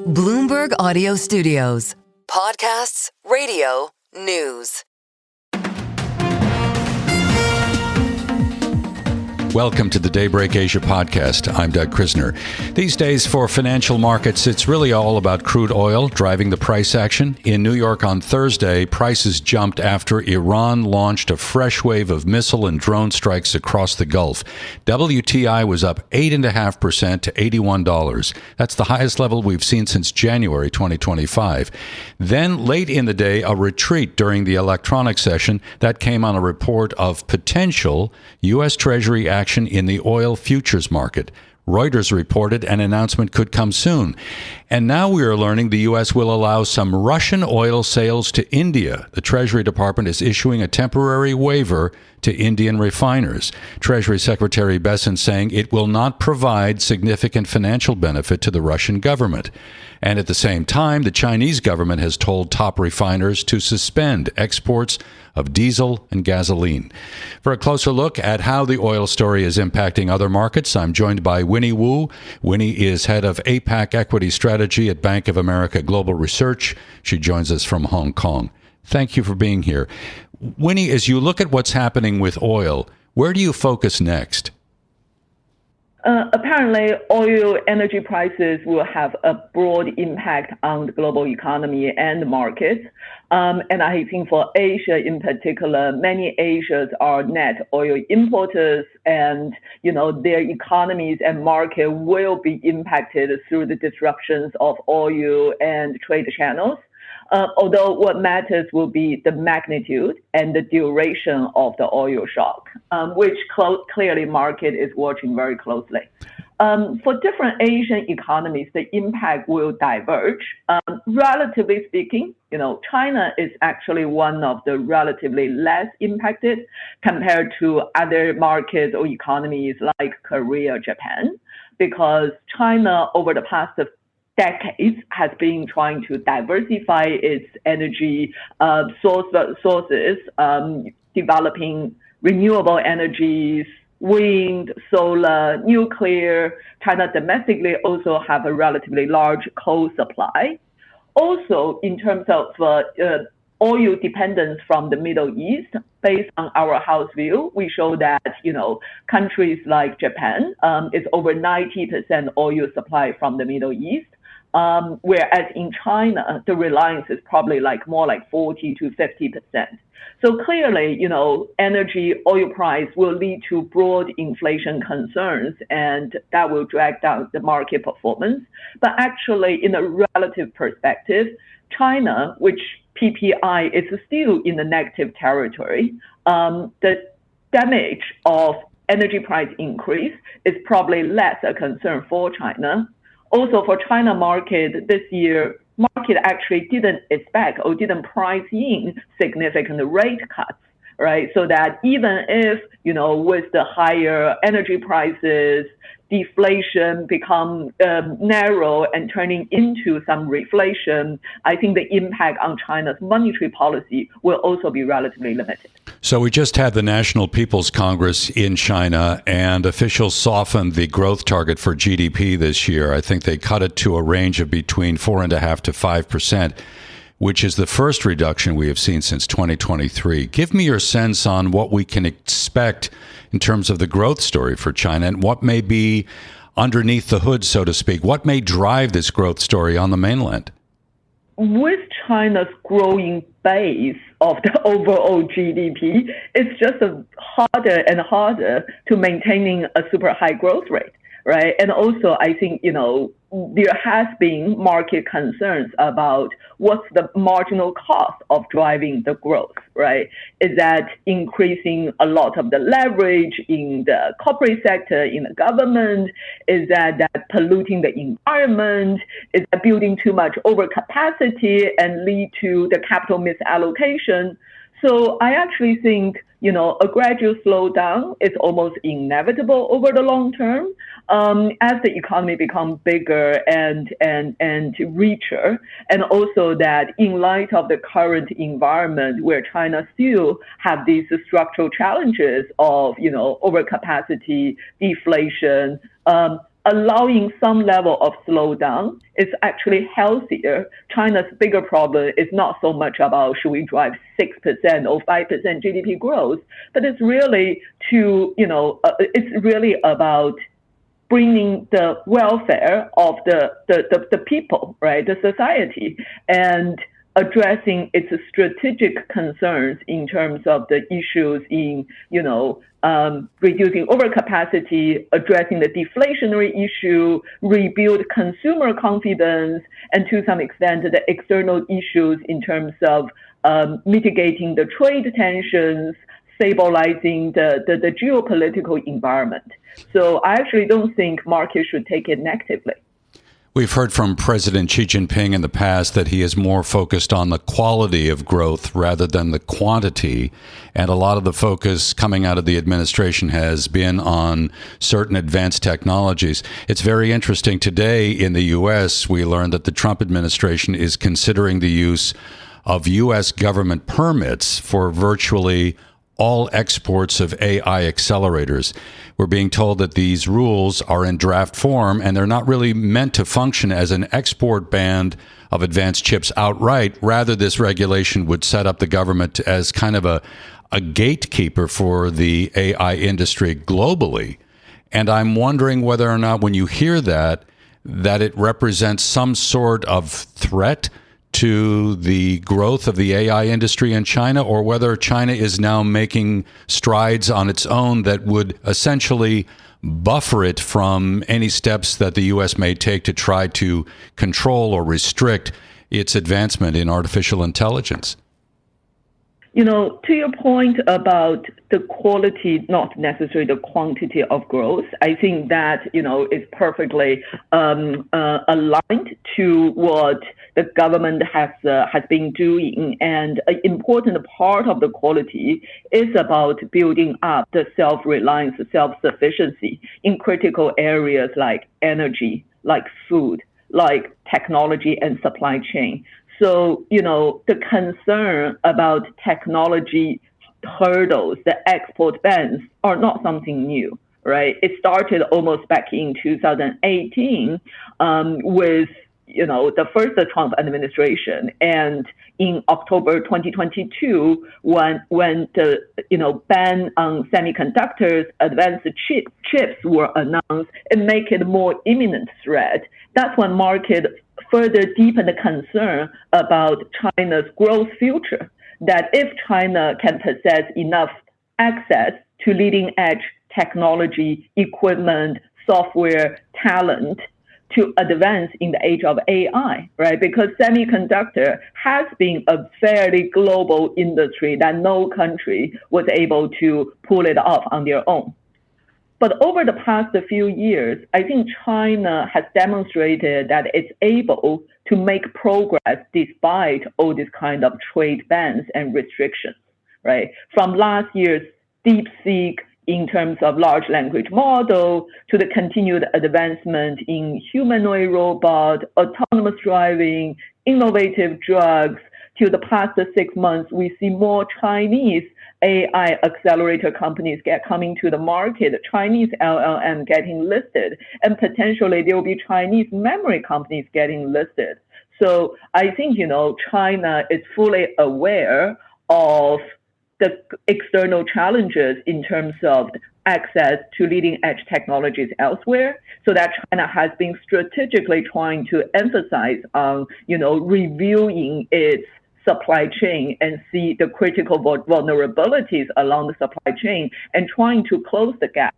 Bloomberg Audio Studios. Podcasts, radio, news. Welcome to the Daybreak Asia podcast. I'm Doug Krisner. These days for financial markets, it's really all about crude oil driving the price action. In New York on Thursday, prices jumped after Iran launched a fresh wave of missile and drone strikes across the Gulf. WTI was up 8.5% to $81. That's the highest level we've seen since January 2025. Then late in the day, a retreat during the electronic session that came on a report of potential U.S. Treasury action in the oil futures market. Reuters reported an announcement could come soon. And now we are learning the U.S. will allow some Russian oil sales to India. The Treasury Department is issuing a temporary waiver to Indian refiners. Treasury Secretary Bessent saying it will not provide significant financial benefit to the Russian government. And at the same time, the Chinese government has told top refiners to suspend exports of diesel and gasoline. For a closer look at how the oil story is impacting other markets, I'm joined by Winnie Wu. Winnie is head of APAC Equity Strategy at Bank of America Global Research. She joins us from Hong Kong. Thank you for being here. Winnie, as you look at what's happening with oil, where do you focus next? Apparently, oil energy prices will have a broad impact on the global economy and the markets. And I think for Asia in particular, many Asians are net oil importers, and their economies and market will be impacted through the disruptions of oil and trade channels. Although what matters will be the magnitude and the duration of the oil shock, which clearly market is watching very closely. For different Asian economies, the impact will diverge. Relatively speaking, China is actually one of the relatively less impacted compared to other markets or economies like Korea, Japan, because China over the past decades has been trying to diversify its energy sources, developing renewable energies, wind, solar, nuclear. China domestically also have a relatively large coal supply. Also, in terms of oil dependence from the Middle East, based on our house view, we show that, countries like Japan is over 90% oil supply from the Middle East. Whereas in China, the reliance is probably more like 40 to 50%. So clearly, energy oil price will lead to broad inflation concerns, and that will drag down the market performance. But actually, in a relative perspective, China, which PPI is still in the negative territory, the damage of energy price increase is probably less a concern for China. Also, for China market this year, market actually didn't expect or didn't price in significant rate cuts, right? So that even if, with the higher energy prices, deflation become narrow and turning into some reflation, I think the impact on China's monetary policy will also be relatively limited. So we just had the National People's Congress in China, and officials softened the growth target for GDP this year. I think they cut it to a range of between 4.5% to 5%, which is the first reduction we have seen since 2023. Give me your sense on what we can expect in terms of the growth story for China and what may be underneath the hood, so to speak. What may drive this growth story on the mainland? With China's growing base of the overall GDP, it's just harder and harder to maintaining a super high growth rate, right? And also, I think, there has been market concerns about what's the marginal cost of driving the growth, right? Is that increasing a lot of the leverage in the corporate sector, in the government? Is that polluting the environment? Is that building too much overcapacity and lead to the capital misallocation? So I actually think, a gradual slowdown is almost inevitable over the long term as the economy becomes bigger and richer. And also that in light of the current environment where China still have these structural challenges of, overcapacity, deflation, allowing some level of slowdown is actually healthier. China's bigger problem is not so much about should we drive 6% or 5% GDP growth, but it's really it's really about bringing the welfare of the people, right, the society, and addressing its strategic concerns in terms of the issues in, reducing overcapacity, addressing the deflationary issue, rebuild consumer confidence, and to some extent the external issues in terms of mitigating the trade tensions, stabilizing the geopolitical environment. So I actually don't think markets should take it negatively. We've heard from President Xi Jinping in the past that he is more focused on the quality of growth rather than the quantity. And a lot of the focus coming out of the administration has been on certain advanced technologies. It's very interesting. Today in the U.S., we learned that the Trump administration is considering the use of U.S. government permits for virtually all exports of AI accelerators. We're being told that these rules are in draft form and they're not really meant to function as an export ban of advanced chips outright. Rather, this regulation would set up the government as kind of a gatekeeper for the AI industry globally. And I'm wondering whether or not when you hear that it represents some sort of threat to the growth of the AI industry in China, or whether China is now making strides on its own that would essentially buffer it from any steps that the U.S. may take to try to control or restrict its advancement in artificial intelligence. To your point about the quality, not necessarily the quantity of growth, I think that, is perfectly aligned to what the government has been doing. And an important part of the quality is about building up the self-reliance, self-sufficiency in critical areas like energy, like food, like technology and supply chain. So, the concern about technology hurdles, the export bans are not something new, right? It started almost back in 2018 with, the first Trump administration, and in October 2022, when the, ban on semiconductors, advanced chips were announced, it made it a more imminent threat. That's when market further deepen the concern about China's growth future, that if China can possess enough access to leading edge technology, equipment, software, talent to advance in the age of AI, right? Because semiconductor has been a fairly global industry that no country was able to pull it off on their own. But over the past few years, I think China has demonstrated that it's able to make progress despite all this kind of trade bans and restrictions, right? From last year's DeepSeek in terms of large language model to the continued advancement in humanoid robot, autonomous driving, innovative drugs, to the past 6 months, we see more Chinese AI accelerator companies coming to the market, Chinese LLM getting listed, and potentially there will be Chinese memory companies getting listed. So I think, China is fully aware of the external challenges in terms of access to leading edge technologies elsewhere, so that China has been strategically trying to emphasize on, reviewing its supply chain and see the critical vulnerabilities along the supply chain and trying to close the gap.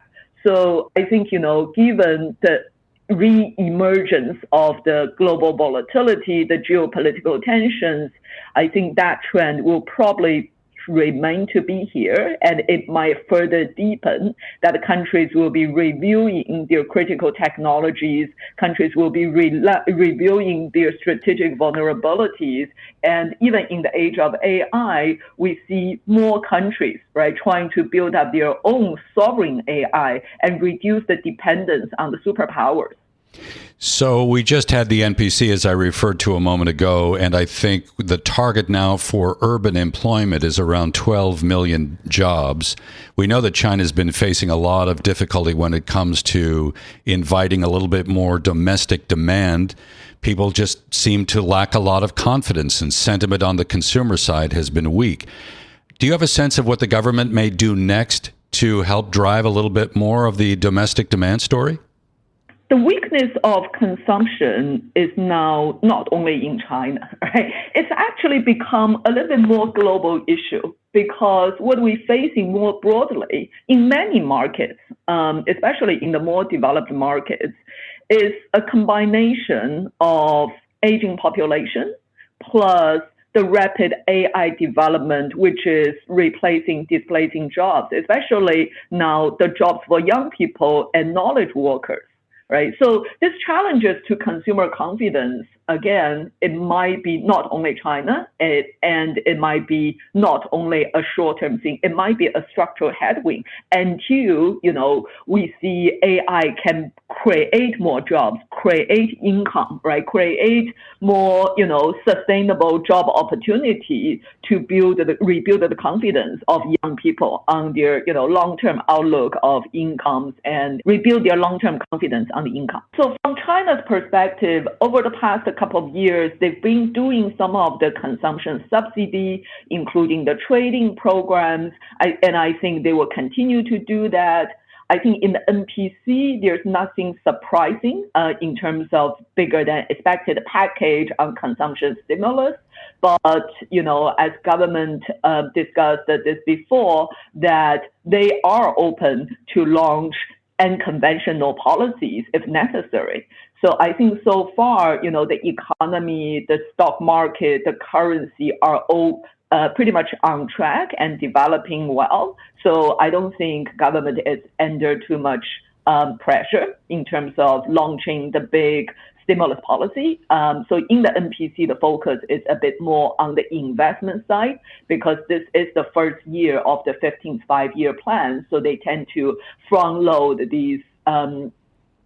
So I think, given the re-emergence of the global volatility, the geopolitical tensions, I think that trend will probably remain to be here, and it might further deepen that countries will be reviewing their critical technologies, countries will be reviewing their strategic vulnerabilities, and even in the age of AI, we see more countries, right, trying to build up their own sovereign AI and reduce the dependence on the superpowers. So we just had the NPC, as I referred to a moment ago, and I think the target now for urban employment is around 12 million jobs. We know that China's been facing a lot of difficulty when it comes to inviting a little bit more domestic demand. People just seem to lack a lot of confidence, and sentiment on the consumer side has been weak. Do you have a sense of what the government may do next to help drive a little bit more of the domestic demand story? The weakness of consumption is now not only in China, right? It's actually become a little bit more global issue because what we're facing more broadly in many markets, especially in the more developed markets, is a combination of aging population plus the rapid AI development, which is displacing jobs, especially now the jobs for young people and knowledge workers. Right. So this challenges to consumer confidence. Again, it might be not only China, and it might be not only a short-term thing. It might be a structural headwind until, we see AI can create more jobs, create income, right? Create more, sustainable job opportunity to rebuild the confidence of young people on their, long-term outlook of incomes and rebuild their long-term confidence on the income. So from China's perspective, over the past couple of years, they've been doing some of the consumption subsidy, including the trading programs, and I think they will continue to do that. I think in the NPC, there's nothing surprising in terms of bigger than expected package on consumption stimulus. But, as government discussed this before, that they are open to launch unconventional policies if necessary. So I think so far, the economy, the stock market, the currency are all pretty much on track and developing well. So I don't think government is under too much pressure in terms of launching the big stimulus policy. So in the NPC, the focus is a bit more on the investment side because this is the first year of the 15th five-year plan. So they tend to front load these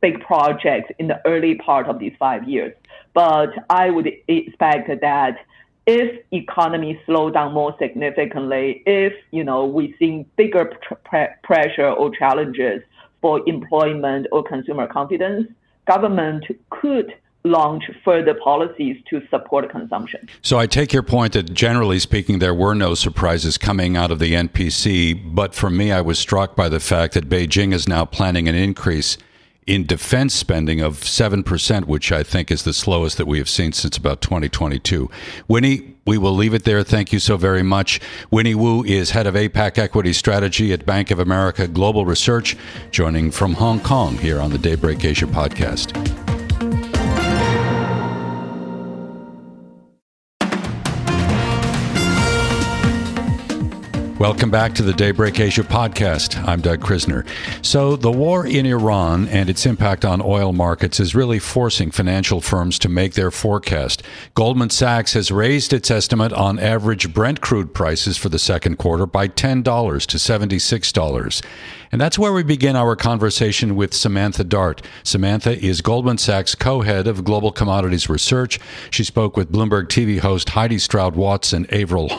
big projects in the early part of these 5 years. But I would expect that if economy slow down more significantly, if, we see bigger pressure or challenges for employment or consumer confidence, government could launch further policies to support consumption. So I take your point that generally speaking, there were no surprises coming out of the NPC. But for me, I was struck by the fact that Beijing is now planning an increase in defense spending of 7%, which I think is the slowest that we have seen since about 2022. Winnie, we will leave it there. Thank you so very much. Winnie Wu is head of APAC Equity Strategy at Bank of America Global Research, joining from Hong Kong here on the Daybreak Asia podcast. Welcome back to the Daybreak Asia podcast. I'm Doug Krisner. So the war in Iran and its impact on oil markets is really forcing financial firms to make their forecast. Goldman Sachs has raised its estimate on average Brent crude prices for the second quarter by $10 to $76. And that's where we begin our conversation with Samantha Dart. Samantha is Goldman Sachs co-head of Global Commodities Research. She spoke with Bloomberg TV host Haidi Stroud-Watts and Avril.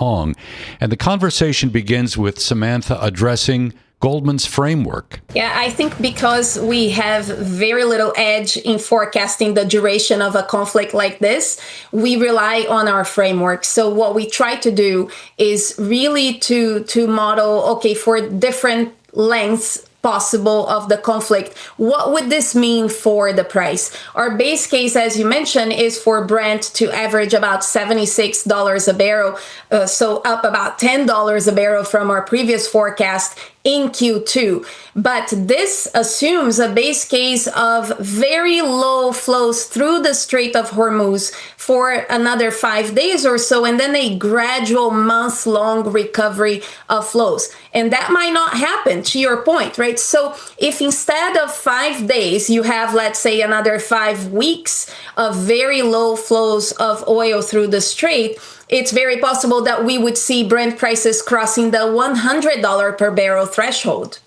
And the conversation begins with Samantha addressing Goldman's framework. Yeah, I think because we have very little edge in forecasting the duration of a conflict like this, we rely on our framework. So what we try to do is really to model, okay, for different lengths possible of the conflict, what would this mean for the price? Our base case, as you mentioned, is for Brent to average about $76 a barrel, so up about $10 a barrel from our previous forecast in Q2. But this assumes a base case of very low flows through the Strait of Hormuz for another 5 days or so, and then a gradual month-long recovery of flows. And that might not happen, to your point, right? So if instead of 5 days, you have, let's say, another 5 weeks of very low flows of oil through the Strait, it's very possible that we would see Brent prices crossing the $100 per barrel threshold.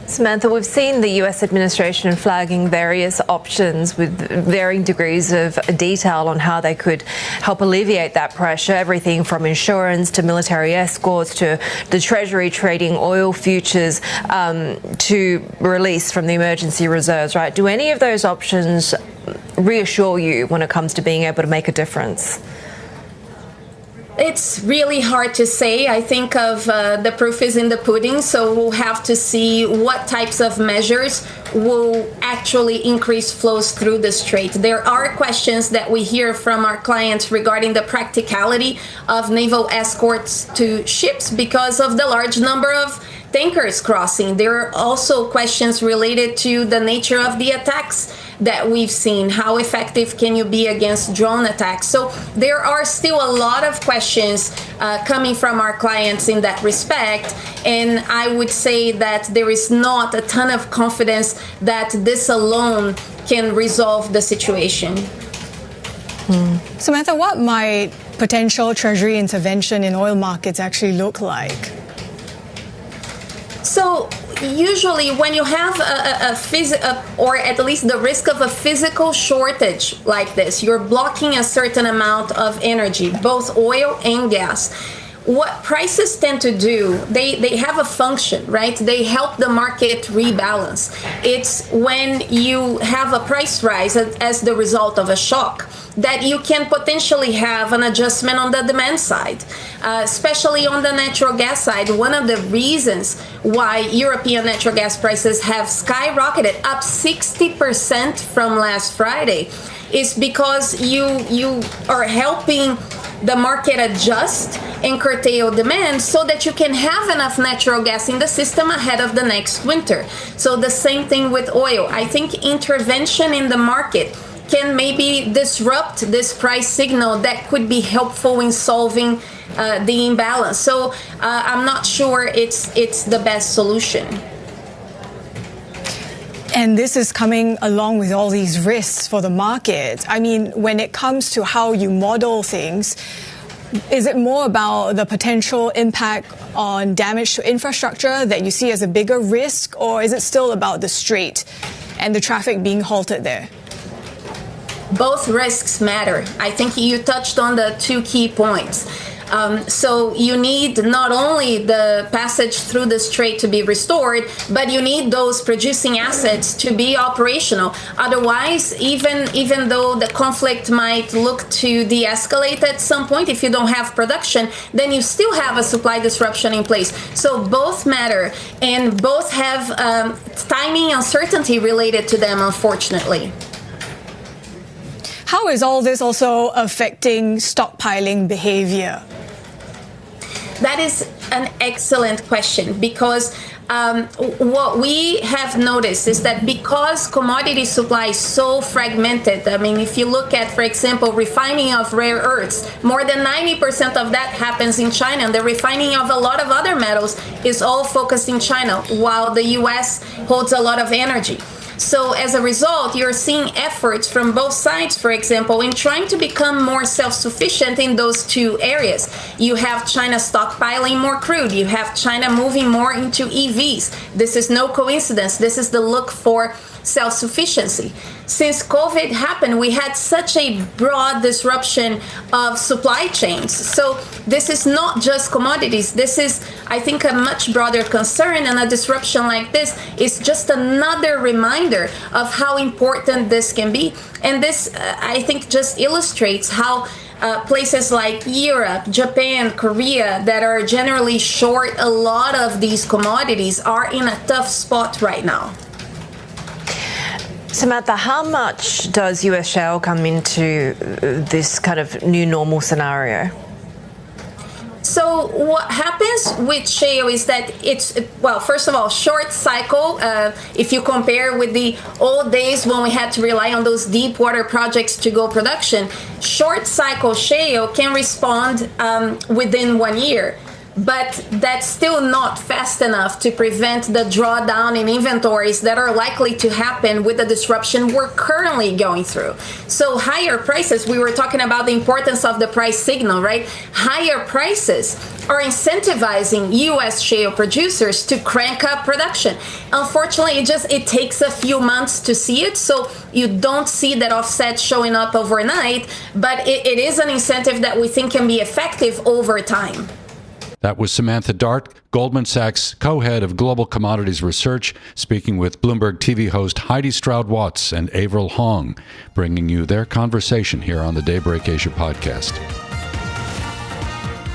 Samantha, we've seen the US administration flagging various options with varying degrees of detail on how they could help alleviate that pressure, everything from insurance to military escorts to the Treasury trading oil futures to release from the emergency reserves, right? Do any of those options reassure you when it comes to being able to make a difference? It's really hard to say. I think of the proof is in the pudding, so we'll have to see what types of measures will actually increase flows through the strait. There are questions that we hear from our clients regarding the practicality of naval escorts to ships because of the large number of tankers crossing. There are also questions related to the nature of the attacks that we've seen. How effective can you be against drone attacks? So there are still a lot of questions coming from our clients in that respect. And I would say that there is not a ton of confidence that this alone can resolve the situation. Samantha, what might potential Treasury intervention in oil markets actually look like? So usually when you have or at least the risk of a physical shortage like this, you're blocking a certain amount of energy, both oil and gas. What prices tend to do, they have a function, right? They help the market rebalance. It's when you have a price rise as the result of a shock that you can potentially have an adjustment on the demand side, especially on the natural gas side. One of the reasons why European natural gas prices have skyrocketed up 60% from last Friday is because you are helping the market adjust and curtail demand so that you can have enough natural gas in the system ahead of the next winter. So the same thing with oil. I think intervention in the market can maybe disrupt this price signal that could be helpful in solving the imbalance. So I'm not sure it's the best solution. And this is coming along with all these risks for the market. I mean, when it comes to how you model things, is it more about the potential impact on damage to infrastructure that you see as a bigger risk, or is it still about the strait and the traffic being halted there? Both risks matter. I think you touched on the two key points. So you need not only the passage through the strait to be restored, but you need those producing assets to be operational. Otherwise, even though the conflict might look to de-escalate at some point, if you don't have production, then you still have a supply disruption in place. So both matter, and both have timing uncertainty related to them, unfortunately. How is all this also affecting stockpiling behavior? That is an excellent question, because what we have noticed is that because commodity supply is so fragmented, I mean, if you look at, for example, refining of rare earths, more than 90% of that happens in China, and the refining of a lot of other metals is all focused in China, while the US holds a lot of energy. So as a result, you're seeing efforts from both sides, for example, in trying to become more self-sufficient in those two areas. You have China stockpiling more crude. You have China moving more into EVs. This is no coincidence. This is the look for self-sufficiency. Since COVID happened, we had such a broad disruption of supply chains. So this is not just commodities. This is, I think, a much broader concern, and a disruption like this is just another reminder of how important this can be. And this, I think, just illustrates how places like Europe, Japan, Korea, that are generally short a lot of these commodities, are in a tough spot right now. Samantha, how much does US shale come into this kind of new normal scenario? So what happens with shale is that it's, well, first of all, short cycle. If you compare with the old days when we had to rely on those deep water projects to go production, short cycle shale can respond within 1 year. But that's still not fast enough to prevent the drawdown in inventories that are likely to happen with the disruption we're currently going through. So higher prices, we were talking about the importance of the price signal, right? Higher prices are incentivizing U.S. shale producers to crank up production. Unfortunately, it takes a few months to see it, so you don't see that offset showing up overnight, but it is an incentive that we think can be effective over time. That was Samantha Dart, Goldman Sachs co-head of Global Commodities Research, speaking with Bloomberg TV host Haidi Stroud-Watts and Avril Hong, bringing you their conversation here on the Daybreak Asia podcast.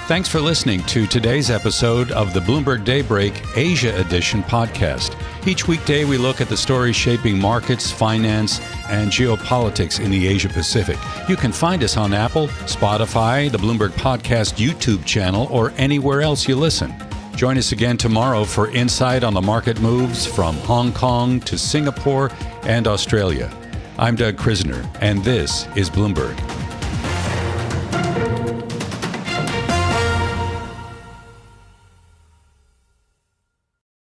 Thanks for listening to today's episode of the Bloomberg Daybreak Asia Edition podcast. Each weekday, we look at the stories shaping markets, finance, and geopolitics in the Asia Pacific. You can find us on Apple, Spotify, the Bloomberg Podcast YouTube channel, or anywhere else you listen. Join us again tomorrow for insight on the market moves from Hong Kong to Singapore and Australia. I'm Doug Krisner, and this is Bloomberg.